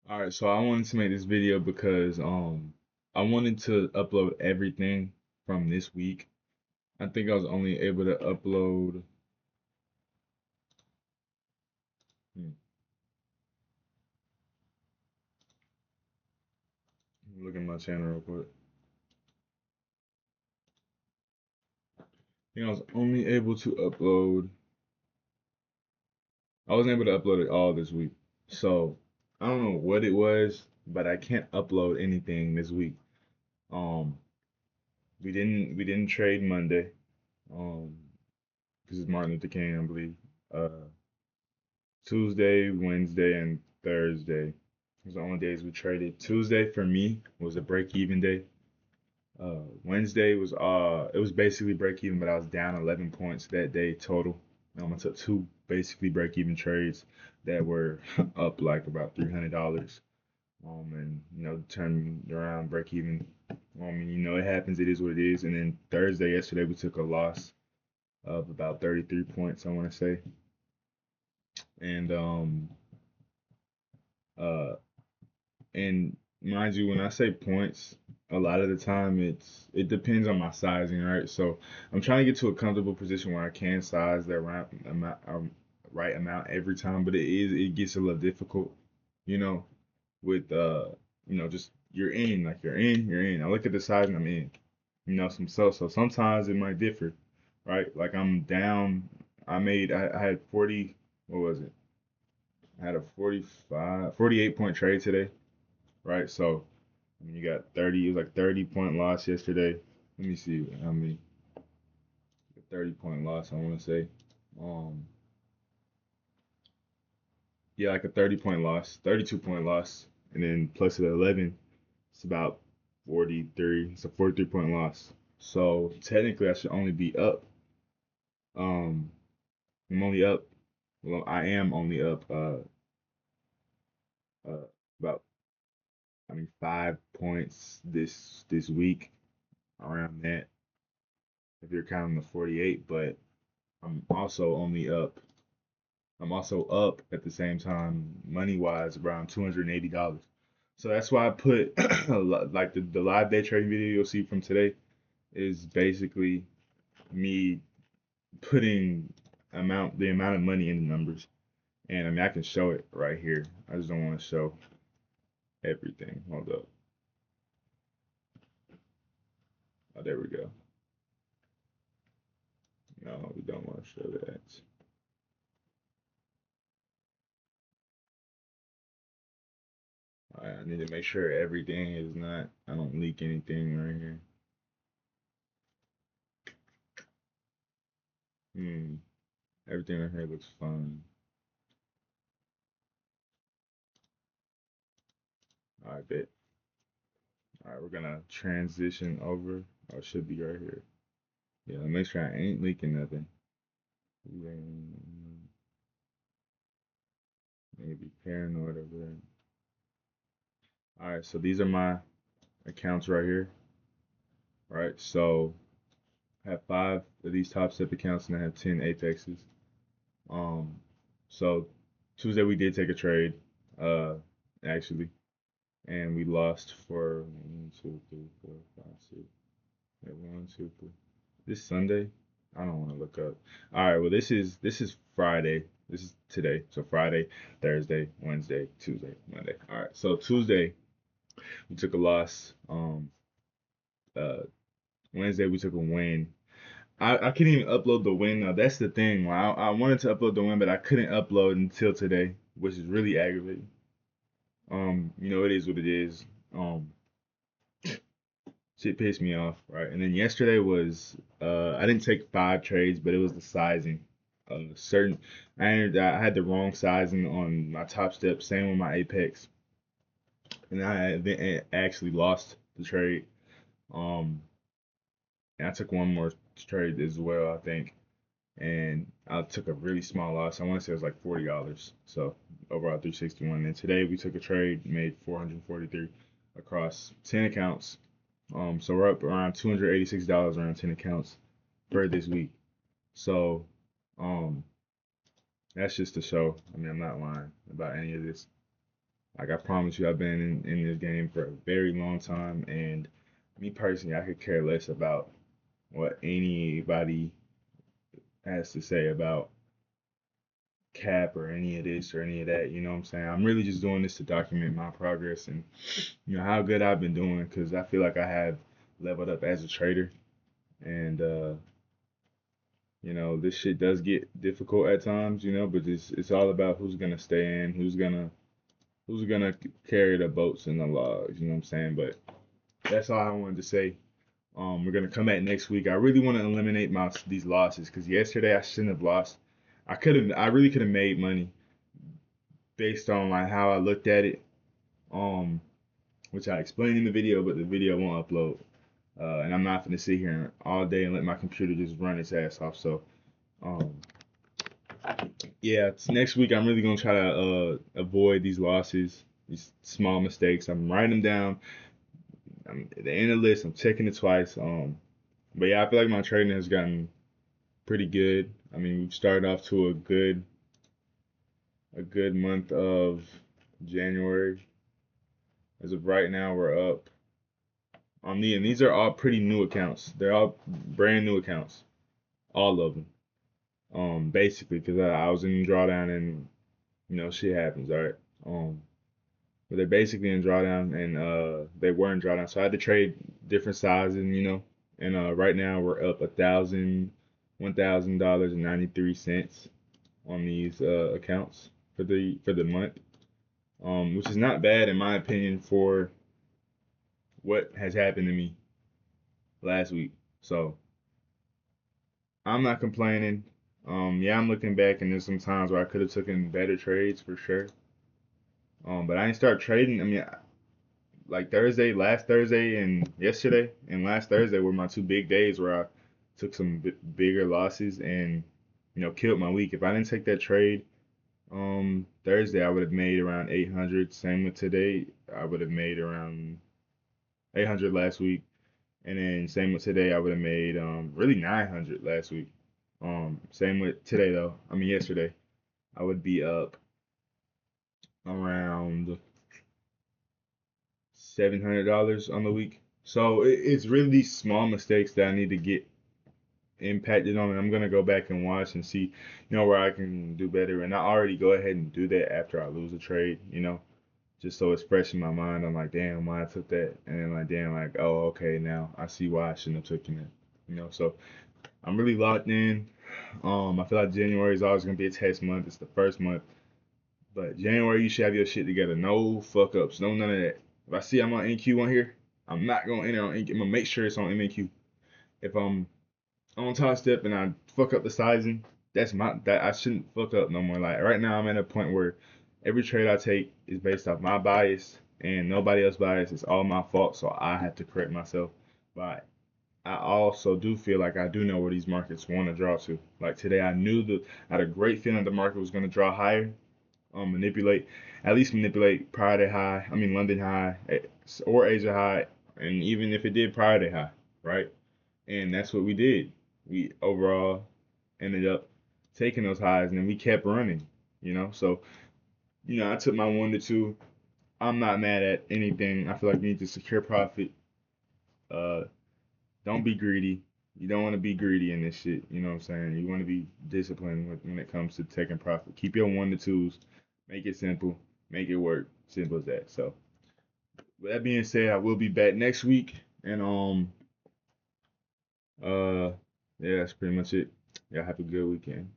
All right, so I wanted to make this video because I wanted to upload everything from this week. I think I was only able to upload. hmm, Look at my channel real quick. I think I was only able to upload. I wasn't able to upload it all this week. So I don't know what it was, but I can't upload anything this week. Um, we didn't trade Monday. Um, because it's Martin Luther King, I believe. Uh, Tuesday, Wednesday, and Thursday was the only days we traded. Tuesday for me was a break even day. Wednesday was it was basically break even, but I was down 11 points that day total. I took two basically break even trades that were up like about $300. And turned around break even. And it happens. It is what it is. And then Thursday, yesterday, we took a loss of about 33 points, I want to say. And uh And mind you, when I say points, a lot of the time it depends on my sizing, right? So I'm trying to get to a comfortable position where I can size right amount every time, but it gets a little difficult, you know, with just you're in. I look at the size and I'm in, so sometimes it might differ, right? Like I'm down. I had 40. What was it? I had a 48 point trade today, right? So you got 30. It was like 30-point loss yesterday. Let me see how many. 30-point loss, I want to say. Um, yeah, like a 30-point loss, 32-point loss, and then plus the 11, it's about 43. It's a 43-point loss. So technically, I should only be up. Um, I'm only up. Well, I am only up. About 5 points this week around that. If you're counting the 48, but I'm also only up. I'm also up at the same time, money wise, around $280. So that's why I put like the live day trading video you'll see from today is basically me putting the amount of money in the numbers. And I mean I can show it right here. I just don't want to show everything. Hold up. Oh, there we go. No, we don't want to show that. All right, I need to make sure everything is not. I don't leak anything right here. Hmm. Everything right here looks fine. I bet. All right, we're gonna transition over. Oh, it should be right here. Yeah, make sure I ain't leaking nothing. Maybe paranoid over there. All right, so these are my accounts right here. Right, so I have 5 of these top step accounts and I have 10 apexes. Um, so Tuesday we did take a trade, uh, actually, and we lost for 1, 2, 3, 4, 5, 6. Yeah, 1, 2, 3. This Sunday? I don't want to look up. All right, well this is Friday. This is today. So Friday, Thursday, Wednesday, Tuesday, Monday. All right. So Tuesday we took a loss. Uh Wednesday we took a win. I couldn't even upload the win. Now that's the thing. I wanted to upload the win, but I couldn't upload until today, which is really aggravating. It is what it is. Um, Shit pissed me off, right? And then yesterday was I didn't take 5 trades, but it was the sizing. Certain I had the wrong sizing on my top step, same with my apex, and I actually lost the trade. Um, and I took one more trade as well, I think, and I took a really small loss. I want to say it was like $40. So overall 361. And today we took a trade, made 443 across 10 accounts. So we're up around $286 around 10 accounts for this week. So, um, that's just to show. I mean, I'm not lying about any of this. Like I promise you, I've been in this game for a very long time, and me personally, I could care less about what anybody has to say about cap or any of this or any of that. You know what I'm saying? I'm really just doing this to document my progress and how good I've been doing because I feel like I have leveled up as a trader, and this shit does get difficult at times, but it's all about who's gonna stay in, who's gonna carry the boats and the logs, you know what I'm saying? But that's all I wanted to say. We're gonna come back next week. I really want to eliminate these losses because yesterday I shouldn't have lost. I really could have made money based on like how I looked at it, um, which I explained in the video, but the video won't upload. And I'm not gonna sit here all day and let my computer just run its ass off. So, um, yeah, next week I'm really gonna try to avoid these losses, these small mistakes. I'm writing them down. I'm at the end of the list. I'm checking it twice. But yeah, I feel like my trading has gotten pretty good. I mean, we've started off to a good month of January. As of right now, we're up on and these are all pretty new accounts. They're all brand new accounts, all of them. Basically, because I was in drawdown and shit happens, all right. But they're basically in drawdown and they were in drawdown, so I had to trade different sizes, and right now we're up $1,000.93 on these accounts for the month, which is not bad in my opinion for what has happened to me last week. So I'm not complaining. Yeah, I'm looking back and there's some times where I could have taken better trades for sure. But I didn't start trading. I mean, like last Thursday and yesterday, and last Thursday were my two big days where I took some bigger losses and killed my week. If I didn't take that trade Thursday, I would have made around 800. Same with today, I would have made around 800 last week, and then same with today, I would have made really 900 last week. Same with today though. I mean yesterday, I would be up around $700 on the week. So it's really these small mistakes that I need to get impacted on, and I'm gonna go back and watch and see, where I can do better. And I already go ahead and do that after I lose a trade, just so it's fresh in my mind. I'm like, damn, why I took that, and then like, damn, like, oh, okay, now I see why I shouldn't have taken it, So I'm really locked in. I feel like January is always gonna be a test month. It's the first month, but January you should have your shit together. No fuck ups, no none of that. If I see I'm on NQ on here, I'm not gonna enter on NQ. I'm gonna make sure it's on MNQ. If I'm on top step and I fuck up the sizing, that I shouldn't fuck up no more. Like right now I'm at a point where every trade I take is based off my bias and nobody else's bias. It's all my fault, so I have to correct myself. But I also do feel like I do know where these markets want to draw to. Like today, I had a great feeling the market was going to draw higher, manipulate, at least manipulate prior day high. I mean London high or Asia high, and even if it did prior day high, right? And that's what we did. We overall ended up taking those highs, and then we kept running. So I took my 1 to 2. I'm not mad at anything. I feel like you need to secure profit. Uh, don't be greedy. You don't want to be greedy in this shit. You know what I'm saying? You want to be disciplined when it comes to taking profit. Keep your 1 to 2s. Make it simple. Make it work. Simple as that. So, with that being said, I will be back next week, and uh, yeah, that's pretty much it. Y'all have a good weekend.